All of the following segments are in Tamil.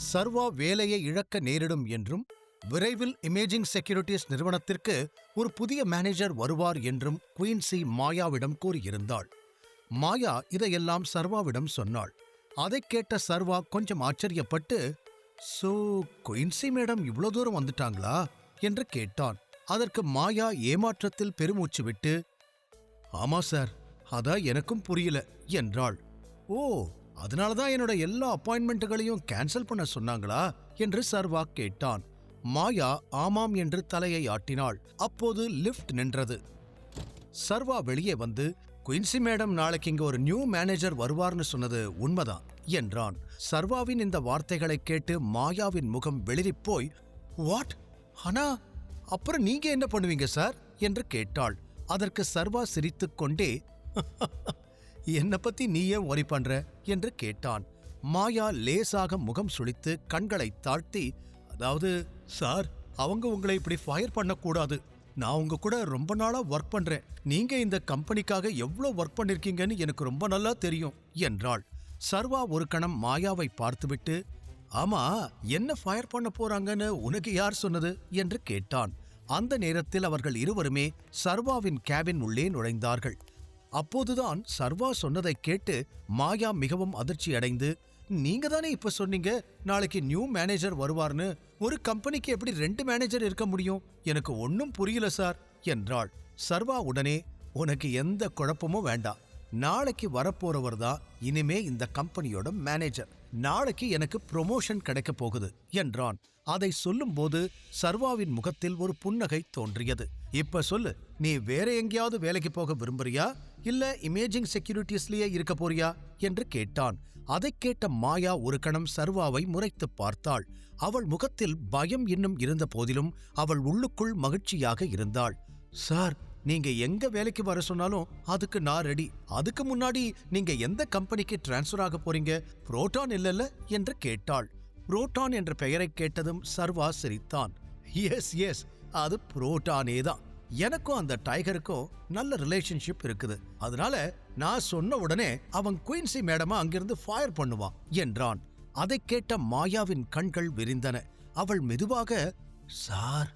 சர்வா வேலையை இழக்க நேரிடும் என்றும் விரைவில் இமேஜிங் செக்யூரிட்டிஸ் நிறுவனத்திற்கு ஒரு புதிய மேனேஜர் வருவார் என்றும் குயின்சி மாயாவிடம் கூறியிருந்தாள். மாயா இதையெல்லாம் சர்வாவிடம் சொன்னாள். அதைக் கேட்ட சர்வா கொஞ்சம் ஆச்சரியப்பட்டு, "சோ குயின்சி மேடம் இவ்வளோ தூரம் வந்துட்டாங்களா?" என்று கேட்டான். அதற்கு மாயா ஏமாற்றத்தில் பெருமூச்சு விட்டு, "ஆமா சார், அதான் எனக்கும் புரியல" என்றாள். "ஓ, அதனாலதான் என்னோட எல்லா அப்பாயின்மெண்ட்டுகளையும் கேன்சல் பண்ண சொன்னாங்களா?" என்று சர்வா கேட்டான். மாயா ஆமாம் என்று தலையை ஆட்டினாள். அப்போது லிஃப்ட் நின்றது. சர்வா வெளியே வந்து, "குயின்சி மேடம் நாளைக்கு இங்க ஒரு நியூ மேனேஜர் வருவார்னு சொன்னது உண்மைதான்" என்றான். சர்வாவின் இந்த வார்த்தைகளை கேட்டு மாயாவின் முகம் வெளிரிப்போய், "வாட்? ஆனா அப்புறம் நீங்க என்ன பண்ணுவீங்க சார்?" என்று கேட்டாள். அதற்கு சர்வா சிரித்துக்கொண்டே, "என்ன பத்தி நீ ஏன் ஒரி பண்ற?" என்று கேட்டான். மாயா லேசாக முகம் சுளித்து கண்களை தாழ்த்தி, "அதாவது சார், அவங்க உங்களை இப்படி ஃபயர் பண்ணக்கூடாது. நான் உங்க கூட ரொம்ப நாளா ஒர்க் பண்றேன். நீங்க இந்த கம்பெனிக்காக எவ்வளவு ஒர்க் பண்ணிருக்கீங்கன்னு எனக்கு ரொம்ப நல்லா தெரியும்" என்றாள். சர்வா ஒரு கணம் மாயாவை பார்த்துவிட்டு, "ஆமா, என்ன ஃபயர் பண்ண போறாங்கன்னு உனக்கு யார் சொன்னது?" என்று கேட்டான். அந்த நேரத்தில் அவர்கள் இருவருமே சர்வாவின் கேபின் உள்ளே நுழைந்தார்கள். அப்போதுதான் சர்வா சொன்னதைக் கேட்டு மாயா மிகவும் அதிர்ச்சி அடைந்து, "நீங்க தானே இப்ப சொன்னீங்க நாளைக்கு நியூ மேனேஜர் வருவார்னு. ஒரு கம்பெனிக்கு எப்படி 2 மேனேஜர் இருக்க முடியும்? எனக்கு ஒன்னும் புரியல சார்" என்றாள். சர்வா உடனே, "உனக்கு எந்த குழப்பமும் வேண்டாம். நாளைக்கு வரப்போறவர் தான் இனிமே இந்த கம்பெனியோட மேனேஜர். நாளைக்கு எனக்கு ப்ரொமோஷன் கிடைக்க போகுது" என்றான். அதை சொல்லும்போது சர்வாவின் முகத்தில் ஒரு புன்னகை தோன்றியது. "இப்ப சொல்லு, நீ வேற எங்கேயாவது வேலைக்கு போக விரும்புறியா, இல்ல இமேஜிங் செக்யூரிட்டிஸ்லயே இருக்க போறியா?" என்று கேட்டான். அதைக் கேட்ட மாயா ஒரு கணம் சர்வாவை முறைத்து பார்த்தாள். அவள் முகத்தில் பயம் இன்னும் இருந்த போதிலும் அவள் உள்ளுக்குள் மகிழ்ச்சியாக இருந்தாள். "சார், நீங்க எங்க வேலைக்கு வர சொன்னாலும் அதுக்கு நான் ரெடி. அதுக்கு முன்னாடி நீங்க எந்த கம்பெனிக்கு டிரான்ஸ்ஃபர் ஆக போறீங்க? புரோட்டான் இல்லல்ல?" என்று கேட்டாள். புரோட்டான் என்ற பெயரை கேட்டதும் சர்வா சிரித்தான். எஸ், அது புரோட்டானே தான். எனக்கும் அந்த டைகருக்கும் நல்ல ரிலேஷன்ஷிப் இருக்குது. அதனால நான் சொன்ன உடனே அவன் குயின்சி மேடமா அங்கிருந்து ஃபயர் பண்ணுவான்" என்றான். அதைக் கேட்ட மாயாவின் கண்கள் விரிந்தன. அவள் மெதுவாக, "சார்,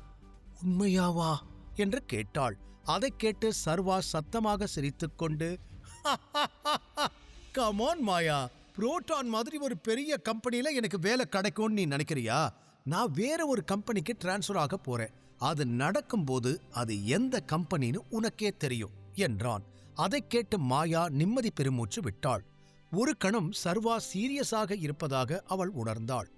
உண்மையாவா?" என்று கேட்டாள். அதைக் கேட்டு சர்வா சத்தமாக சிரித்துக்கொண்டு, "கம் ஆன் மாயா, புரோட்டான் மாதிரி ஒரு பெரிய கம்பெனில எனக்கு வேலை கிடைக்கும்னு நீ நினைக்கிறியா? நான் வேற ஒரு கம்பெனிக்கு டிரான்ஸ்ஃபர் ஆக போறேன். அது நடக்கும்போது அது எந்த கம்பெனின்னு உனக்கே தெரியும்" என்றான். அதைக் கேட்டு மாயா நிம்மதி பெருமூச்சு விட்டாள். ஒரு கணம் சர்வா சீரியஸாக இருப்பதாக அவள் உணர்ந்தாள்.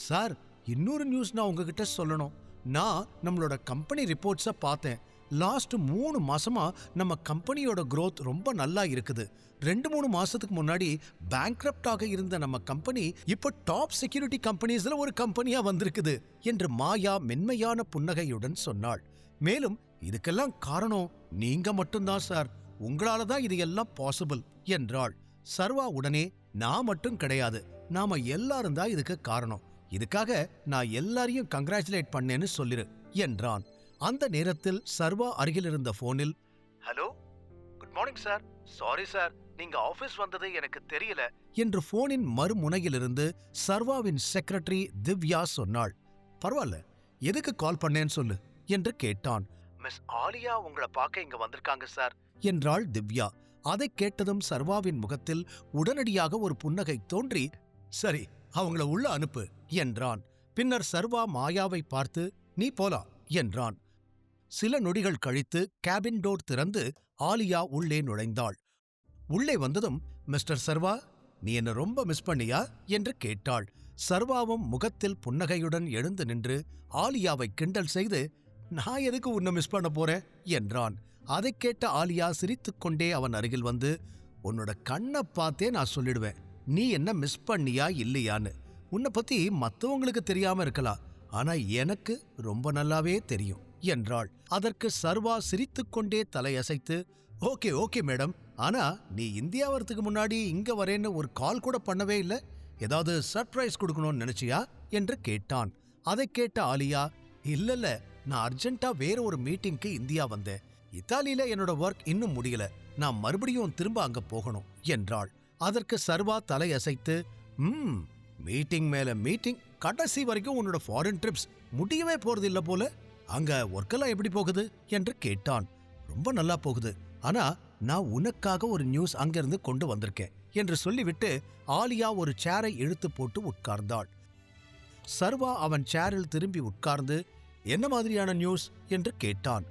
"சார், இன்னொரு நியூஸ் நான் உங்ககிட்ட சொல்லணும். நான் நம்மளோட கம்பெனி ரிப்போர்ட்ஸை பார்த்தேன். லாஸ்ட் 3 மாசமா நம்ம கம்பெனியோட growth ரொம்ப நல்லா இருக்குது. 2-3 மாசத்துக்கு முன்னாடி பேங்க்ரப்டாக இருந்த நம்ம கம்பெனி இப்ப டாப் செக்யூரிட்டி கம்பெனிஸ்ல ஒரு கம்பெனியா வந்திருக்குது" என்று மாயா மென்மையான புன்னகையுடன் சொன்னாள். மேலும், "இதுக்கெல்லாம் காரணம் நீங்க மட்டும்தான் சார். உங்களால தான் இது எல்லாம் பாசிபிள்" என்றாள். சர்வா உடனே, "நான் மட்டும் கிடையாது, நாம எல்லாரும் தான் இதுக்கு காரணம். இதுக்காக நான் எல்லாரையும் கங்க்ராச்சுலேட் பண்ணேன்னு சொல்லிரு" என்றான். அந்த நேரத்தில் சர்வா அருகில் இருந்த போனில், "hello, good morning sir. Sorry sir, நீங்க ஆபீஸ் வந்தது எனக்கு தெரியல" என்று போனின் மறுமுனையிலிருந்து சர்வாவின் செக்ரட்டரி திவ்யா சொன்னாள். "பரவாயில்ல, எதுக்கு கால் பண்ணேன்னு சொல்லு" என்று கேட்டான். "மிஸ் ஆலியா உங்களை பார்க்க இங்க வந்திருக்காங்க சார்" என்றாள் திவ்யா. அதைக் கேட்டதும் சர்வாவின் முகத்தில் உடனடியாக ஒரு புன்னகை தோன்றி, "சரி, அவங்கள உள்ள அனுப்பு" என்றான். பின்னர் சர்வா மாயாவை பார்த்து, "நீ போலாம்" என்றான். சில நொடிகள் கழித்து கேபின் டோர் திறந்து ஆலியா உள்ளே நுழைந்தாள். உள்ளே வந்ததும், "மிஸ்டர் சர்வா, நீ என்ன ரொம்ப மிஸ் பண்ணியா?" என்று கேட்டாள். சர்வாவும் முகத்தில் புன்னகையுடன் எழுந்து நின்று ஆலியாவை கிண்டல் செய்து, "நான் எதுக்கு உன்னை மிஸ் பண்ண போறேன்?" என்றான். அதைக் கேட்ட ஆலியா சிரித்துக்கொண்டே அவன் அருகில் வந்து, "உன்னோட கண்ணை பார்த்தே நான் சொல்லிடுவேன் நீ என்ன மிஸ் பண்ணியா இல்லையான்னு. உன்னை பத்தி மற்றவங்களுக்கு தெரியாம இருக்கலாம், ஆனா எனக்கு ரொம்ப நல்லாவே தெரியும்" என்றாள். அதற்கு சர்வா சிரித்துக்கொண்டே தலையசைத்து, ஓகே மேடம், ஆனா நீ இந்தியா வரத்துக்கு முன்னாடி இங்க வரேன்னு ஒரு கால் கூட பண்ணவே இல்ல. ஏதாவது சர்ப்ரைஸ் கொடுக்கணும்னு நினைச்சியா என்று கேட்டான். அதைக் கேட்ட ஆலியா, இல்ல, நான் அர்ஜென்ட்டா வேற ஒரு மீட்டிங்க்கு இந்தியா வந்தேன். இத்தாலியில என்னோட ஒர்க் இன்னும் முடியல. நான் மறுபடியும் திரும்ப அங்க போகணும் என்றாள். அதற்கு சர்வா தலையசைத்து, மீட்டிங் மேல மீட்டிங், கடைசி வரைக்கும் உன்னோட ஃபாரின் ட்ரிப்ஸ் முடியவே போறது இல்ல போல. அங்க ஒர்க்கெல்லாம் எப்படி போகுது என்று கேட்டான். ரொம்ப நல்லா போகுது. ஆனா நான் உனக்காக ஒரு நியூஸ் அங்கிருந்து கொண்டு வந்திருக்கேன் என்று சொல்லிவிட்டு ஆலியா ஒரு சேரை இழுத்து போட்டு உட்கார்ந்தாள். சர்வா அவன் சேரில் திரும்பி உட்கார்ந்து என்ன மாதிரியான நியூஸ் என்று கேட்டான்.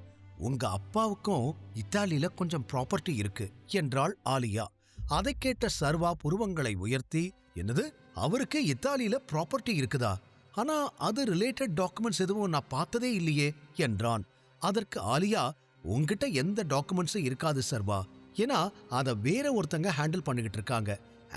உங்க அப்பாவுக்கும் இத்தாலியில கொஞ்சம் ப்ராப்பர்ட்டி இருக்கு என்றாள் ஆலியா. அதை கேட்ட சர்வா புருவங்களை உயர்த்தி, என்னது, அவருக்கு இத்தாலியில ப்ராப்பர்ட்டி இருக்குதா? ஆனா அது ரிலேட்டட் டாக்குமெண்ட்ஸ் எதுவும் நான் பார்த்ததே இல்லையே என்றான். அதற்கு ஆலியா, உங்ககிட்ட எந்த டாக்குமெண்ட்ஸும் இருக்காது சர்வா. ஏன்னா அதை வேற ஒருத்தங்க ஹேண்டில் பண்ணிக்கிட்டு இருக்காங்க.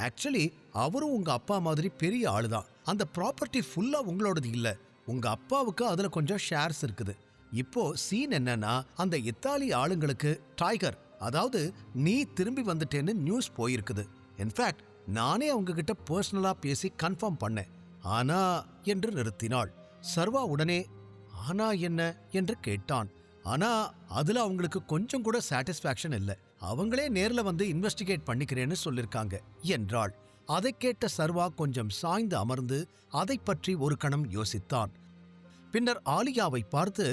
ஆக்சுவலி அவரும் உங்க அப்பா மாதிரி பெரிய ஆளுதான். அந்த ப்ராப்பர்ட்டி ஃபுல்லா உங்களோடது இல்ல. உங்க அப்பாவுக்கு அதுல கொஞ்சம் ஷேர்ஸ் இருக்குது. இப்போ சீன் என்னன்னா, அந்த இத்தாலி ஆளுங்களுக்கு டைகர், அதாவது நீ திரும்பி வந்துட்டேன்னு நியூஸ் போயிருக்குது. இன்ஃபேக்ட் நானே அவங்க கிட்ட பர்சனலா பேசி கன்ஃபார்ம் பண்ணேன். ஆனா என்று நிறுத்தினாள். சர்வா உடனே ஆனா என்ன என்று கேட்டான். ஆனா அதுல அவங்களுக்கு கொஞ்சம் கூட சாட்டிஸ்பாக்சன் இல்ல. அவங்களே நேர்ல வந்து இன்வெஸ்டிகேட் பண்ணிக்கிறேன்னு சொல்லிருக்காங்க என்றாள். அதை கேட்ட சர்வா கொஞ்சம் சாய்ந்து அமர்ந்து அதை பற்றி ஒரு கணம் யோசித்தான். பின்னர் ஆலியாவை பார்த்து,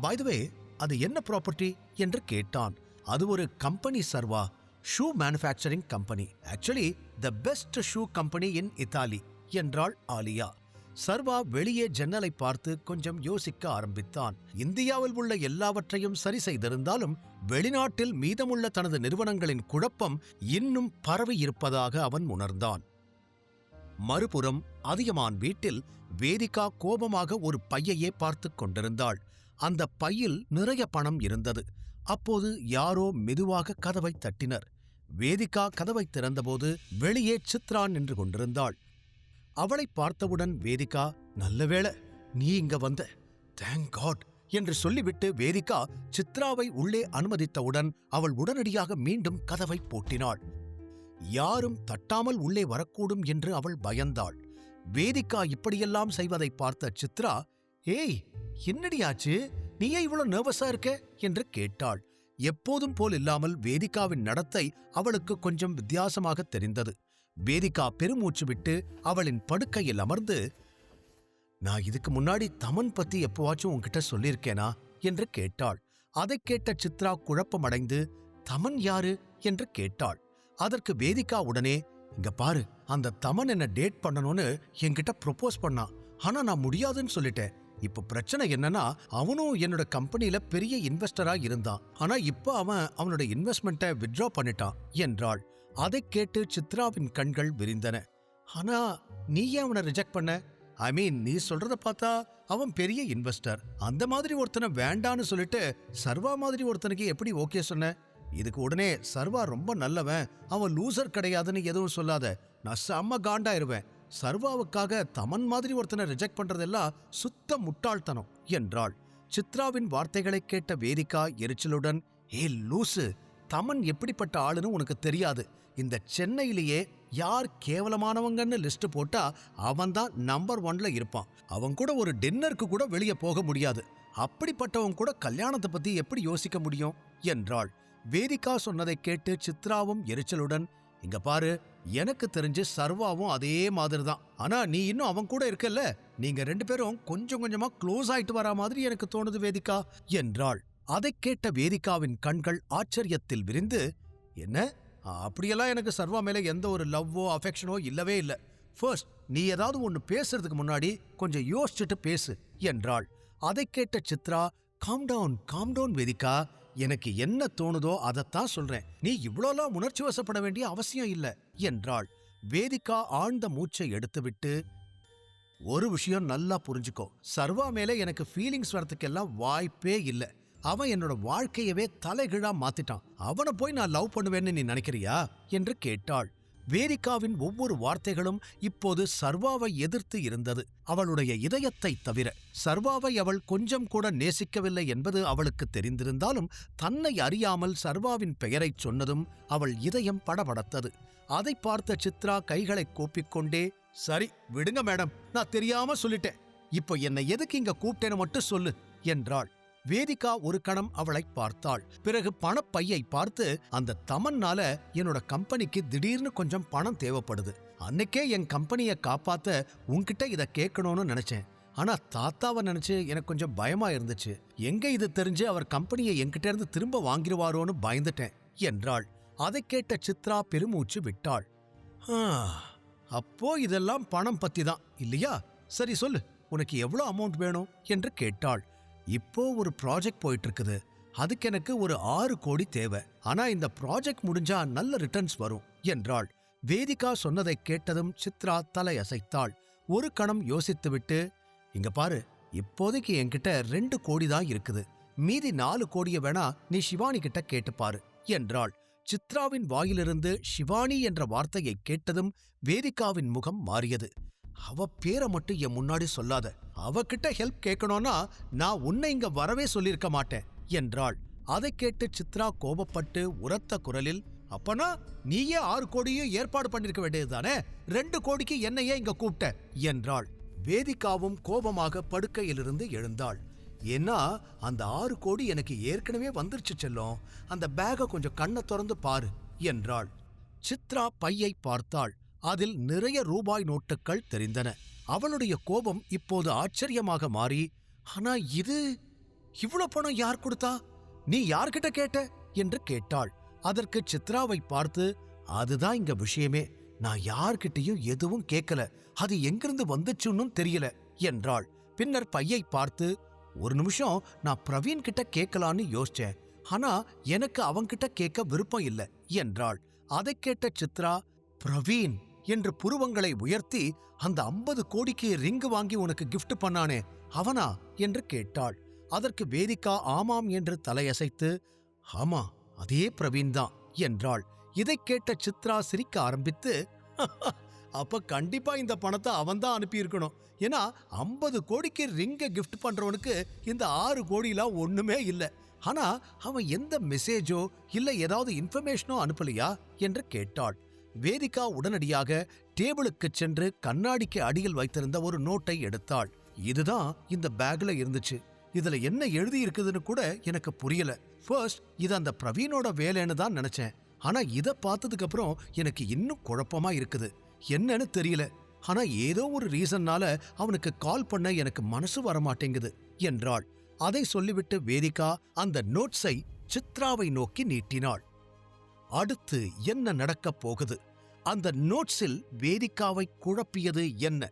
பை தி வே, அது என்ன ப்ராப்பர்ட்டி என்று கேட்டான். அது ஒரு company Sarva, shoe manufacturing company. Actually the best shoe company in Italy என்றாள் ஆலியா. சர்வா வெளியே ஜன்னலை பார்த்து கொஞ்சம் யோசிக்க ஆரம்பித்தான். இந்தியாவில் உள்ள எல்லாவற்றையும் சரி செய்திருந்தாலும் வெளிநாட்டில் மீதமுள்ள தனது நிறுவனங்களின் குழப்பம் இன்னும் பரவி இருப்பதாக அவன் உணர்ந்தான். மறுபுறம் அதியமான் வீட்டில் வேதிகா கோபமாக ஒரு பையையே பார்த்து கொண்டிருந்தாள். அந்த பையில் நிறைய பணம் இருந்தது. அப்போது யாரோ மெதுவாக கதவை தட்டினர். வேதிகா கதவை திறந்தபோது வெளியே சித்ரா நின்று கொண்டிருந்தாள். அவளை பார்த்தவுடன் வேதிகா, நல்ல வேளை நீ இங்க வந்த, தேங்க் காட் என்று சொல்லிவிட்டு வேதிகா சித்ராவை உள்ளே அனுமதித்தவுடன் அவள் உடனடியாக மீண்டும் கதவை பூட்டினாள். யாரும் தட்டாமல் உள்ளே வரக்கூடும் என்று அவள் பயந்தாள். வேதிகா இப்படியெல்லாம் செய்வதை பார்த்த சித்ரா, ஏய் என்னடியாச்சு, நீயே இவ்வளவு நர்வஸா இருக்க என்று கேட்டாள். எப்போதும் போல் இல்லாமல் வேதிகாவின் நடத்தை அவளுக்கு கொஞ்சம் வித்தியாசமாக தெரிந்தது. வேதிகா பெருமூச்சு விட்டு அவளின் படுக்கையில் அமர்ந்து, நான் இதுக்கு முன்னாடி தமன் பத்தி எப்பவாச்சும் உன்கிட்ட சொல்லியிருக்கேனா என்று கேட்டாள். அதை கேட்ட சித்ரா குழப்பமடைந்து, தமன் யாரு என்று கேட்டாள். அதற்கு வேதிகா உடனே, இங்க பாரு, அந்த தமன் என்ன டேட் பண்ணணும்னு என்கிட்ட ப்ரொபோஸ் பண்ணான். ஆனா நான் முடியாதுன்னு சொல்லிட்டேன். இப்ப பிரச்சனை என்னன்னா, அவனும் என்னோட கம்பெனில பெரிய இன்வெஸ்டரா இருந்தான். ஆனா இப்ப அவன் அவனோட இன்வெஸ்ட்மெண்ட்டை வித்ட்ரா பண்ணிட்டான் என்றாள். அதை கேட்டு சித்ராவின் கண்கள் விரிந்தன. ஆனா நீ ஏன் அவனை ரிஜெக்ட் பண்ண? ஐ மீன், நீ சொல்றத பார்த்தா அவன் பெரிய இன்வெஸ்டர். அந்த மாதிரி ஒருத்தனை வேண்டான்னு சொல்லிட்டு சர்வா மாதிரி ஒருத்தனுக்கு எப்படி ஓகே சொன்ன? இதுக்கு உடனே சர்வா ரொம்ப நல்லவன், அவன் லூசர் கிடையாதுன்னு எதுவும் சொல்லாத, நான் செம்ம காண்டாயிருவேன். சர்வாவுக்காக தமன் மாதிரி ஒருத்தனை ரிஜெக்ட் பண்றதெல்லாம் சுத்த முட்டாள்தனம் என்றாள். சித்ராவின் வார்த்தைகளை கேட்ட வேதிகா எரிச்சலுடன், ஏ லூசு, தமன் எப்படிப்பட்ட ஆளுன்னு உனக்கு தெரியாது. இந்த சென்னையிலேயே யார் கேவலமானவங்கன்னு லிஸ்ட் போட்டா அவன்தான் நம்பர் 1ல இருப்பான். அவன் கூட ஒரு டின்னருக்கு கூட வெளியே போக முடியாது. அப்படிப்பட்டவன் கூட கல்யாணத்தை பத்தி எப்படி யோசிக்க முடியும் என்றாள். வேதிகா சொன்னதை கேட்டு சித்ராவும் எரிச்சலுடன், இங்க பாரு, எனக்கு தெரிஞ்சு சர்வாவும் அதே மாதிரி தான். ஆனா நீ இன்னும் அவன் கூட இருக்கல்ல, நீங்க 2 பேரும் கொஞ்சம் கொஞ்சமா க்ளோஸ் ஆயிட்டு வரா மாதிரி எனக்கு தோணுது வேதிகா என்றாள். அதை கேட்ட வேதிகாவின் கண்கள் ஆச்சரியத்தில் விரிந்து, என்ன, அப்படியெல்லாம் எனக்கு சர்வா மேல எந்த ஒரு லவ்வோ அஃபெக்ஷனோ இல்லவே இல்லை. ஃபர்ஸ்ட் நீ ஏதாவது ஒன்று பேசுறதுக்கு முன்னாடி கொஞ்சம் யோசிச்சுட்டு பேசு என்றாள். அதை கேட்ட சித்ரா, காம் டவுன் வேதிகா, எனக்கு என்ன தோணுதோ அதைத்தான் சொல்றேன். நீ இவ்வளோலாம் உணர்ச்சி வசப்பட வேண்டிய அவசியம் இல்லை என்றாள். வேதிகா ஆழ்ந்த மூச்சை எடுத்துவிட்டு, ஒரு விஷயம் நல்லா புரிஞ்சுக்கோ, சர்வா மேல எனக்கு ஃபீலிங்ஸ் வரதுக்கெல்லாம் வாய்ப்பே இல்லை. அவன் என்னோட வாழ்க்கையவே தலைகீழா மாத்திட்டான். அவனை போய் நான் லவ் பண்ணுவேன்னு நீ நினைக்கிறியா என்று கேட்டாள். வேதிகாவின் ஒவ்வொரு வார்த்தைகளும் இப்போது சர்வாவை எதிர்த்து இருந்தது. அவளுடைய இதயத்தை தவிர சர்வாவை அவள் கொஞ்சம் கூட நேசிக்கவில்லை என்பது அவளுக்கு தெரிந்திருந்தாலும் தன்னை அறியாமல் சர்வாவின் பெயரைச் சொன்னதும் அவள் இதயம் படபடத்தது. அதை பார்த்த சித்ரா கைகளை கூப்பிக்கொண்டே, சரி விடுங்க மேடம், நான் தெரியாம சொல்லிட்டேன். இப்போ என்னை எதுக்கு இங்க கூப்பிட்டேன்னு மட்டும் சொல்லு என்றாள். வேதிகா ஒரு கணம் அவளை பார்த்தாள். பிறகு பணப்பையை பார்த்து, அந்த தமன்னால என்னோட கம்பெனிக்கு திடீர்னு கொஞ்சம் பணம் தேவைப்படுது. அன்னைக்கே என் கம்பெனியை காப்பாத்த உன்கிட்ட இத கேட்கணும்னு நினைச்சேன். ஆனா தாத்தாவை நினைச்சு எனக்கு கொஞ்சம் பயமா இருந்துச்சு. எங்க இது தெரிஞ்சு அவர் கம்பெனியை என்கிட்ட இருந்து திரும்ப வாங்கிருவாரோன்னு பயந்துட்டேன் என்றாள். அதை கேட்ட சித்ரா பெருமூச்சு விட்டாள். அப்போ இதெல்லாம் பணம் பத்தி தான் இல்லையா? சரி சொல்லு, உனக்கு எவ்வளவு அமௌண்ட் வேணும் என்று கேட்டாள். இப்போ ஒரு ப்ராஜெக்ட் போயிட்டு இருக்குது. அதுக்கு எனக்கு ஒரு 6 கோடி தேவை. ஆனா இந்த ப்ராஜெக்ட் முடிஞ்சா நல்ல ரிட்டர்ன்ஸ் வரும் என்றாள். வேதிகா சொன்னதை கேட்டதும் சித்ரா தலையசைத்தாள். ஒரு கணம் யோசித்துவிட்டு, இங்க பாரு, இப்போதைக்கு என்கிட்ட 2 கோடி தான் இருக்குது. மீதி 4 கோடிய வேணா நீ சிவானி கிட்ட கேட்டுப்பாரு என்றாள். சித்ராவின் வாயிலிருந்து சிவானி என்ற வார்த்தையை கேட்டதும் வேதிகாவின் முகம் மாறியது. அவ பேரை மட்டும் என் முன்னாடி சொல்லாத. அவகிட்ட ஹெல்ப் கேட்கணும்னா நான் உன்னை இங்க வரவே சொல்லிருக்க மாட்டேன் என்றாள். அதை கேட்டு சித்ரா கோபப்பட்டு உரத்த குரலில், அப்பனா நீயே 6 கோடியும் ஏற்பாடு பண்ணிருக்க வேண்டியதுதானே? 2 கோடிக்கு என்னையே இங்க கூப்பிட்ட என்றாள். வேதிகாவும் கோபமாக படுக்கையிலிருந்து எழுந்தாள். ஏன்னா அந்த 6 கோடி எனக்கு ஏற்கனவே வந்துருச்சு செல்லும். அந்த பேக கொஞ்சம் கண்ணை திறந்து பாரு என்றாள். சித்ரா பையை பார்த்தாள். அதில் நிறைய ரூபாய் நோட்டுகள் தெரிந்தன. அவளுடைய கோபம் இப்போது ஆச்சரியமாக மாறி, ஆனா இது இவ்வளவு பணம் யார் கொடுத்தா? நீ யார்கிட்ட கேட்ட என்று கேட்டாள். அதற்கு சித்ராவை பார்த்து, அதுதான் இங்க விஷயமே. நான் யார்கிட்டையும் எதுவும் கேட்கல. அது எங்கிருந்து வந்துச்சுன்னு தெரியல என்றாள். பின்னர் பையை பார்த்து, ஒரு நிமிஷம் நான் பிரவீன் கிட்ட கேட்கலான்னு யோசிச்சேன். ஆனா எனக்கு அவன்கிட்ட கேட்க விருப்பம் இல்லை என்றாள். அதை கேட்ட சித்ரா, பிரவீன் என்று புருவங்களை உயர்த்தி, அந்த 50 கோடிக்கு ரிங்கு வாங்கி உனக்கு கிஃப்ட் பண்ணானே அவனா என்று கேட்டாள். அதற்கு வேதிகா ஆமாம் என்று தலையசைத்து, ஆமா அதே பிரவீன் தான் என்றாள். இதை கேட்ட சித்ரா சிரிக்க ஆரம்பித்து, அப்ப கண்டிப்பா இந்த பணத்தை அவன்தான் அனுப்பியிருக்கணும். ஏன்னா 50 கோடிக்கு ரிங்க கிஃப்ட் பண்றவனுக்கு இந்த 6 கோடிலாம் ஒண்ணுமே இல்லை. ஆனா அவன் எந்த மெசேஜோ இல்ல ஏதாவது இன்ஃபர்மேஷனோ அனுப்பலையா என்று கேட்டாள். வேதிகா உடனடியாக டேபிளுக்கு சென்று கண்ணாடிக்கு அடியில் வைத்திருந்த ஒரு நோட்டை எடுத்தாள். இதுதான் இந்த பேக்ல இருந்துச்சு. இதுல என்ன எழுதி இருக்குதுன்னு கூட எனக்கு புரியல. ஃபர்ஸ்ட் இது அந்த பிரவீனோட வேலைன்னு தான் நினைச்சேன். ஆனா இத பார்த்ததுக்கு அப்புறம் எனக்கு இன்னும் குழப்பமா இருக்குது. என்னன்னு தெரியல. ஆனா ஏதோ ஒரு ரீசன்னால அவனுக்கு கால் பண்ண எனக்கு மனசு வரமாட்டேங்குது என்றாள். அதை சொல்லிவிட்டு வேதிகா அந்த நோட்ஸை சித்ராவை நோக்கி நீட்டினாள். அடுத்து என்ன நடக்கப் போகுது? அந்த நோட்ஸில் வேதிகாவை குழப்பியது என்ன?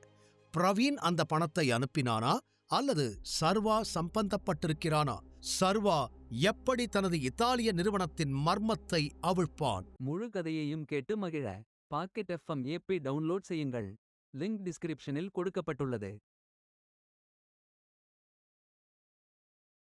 பிரவீன் அந்த பணத்தை அனுப்பினானா அல்லது சர்வா சம்பந்தப்பட்டிருக்கிறானா? சர்வா எப்படி தனது இத்தாலிய நிறுவனத்தின் மர்மத்தை அவிழ்ப்பான்? முழு கதையையும் கேட்டு மகிழ பாக்கெட் FM ஏபி டவுன்லோட் செய்யுங்கள். லிங்க் டிஸ்கிரிப்ஷனில் கொடுக்கப்பட்டுள்ளது.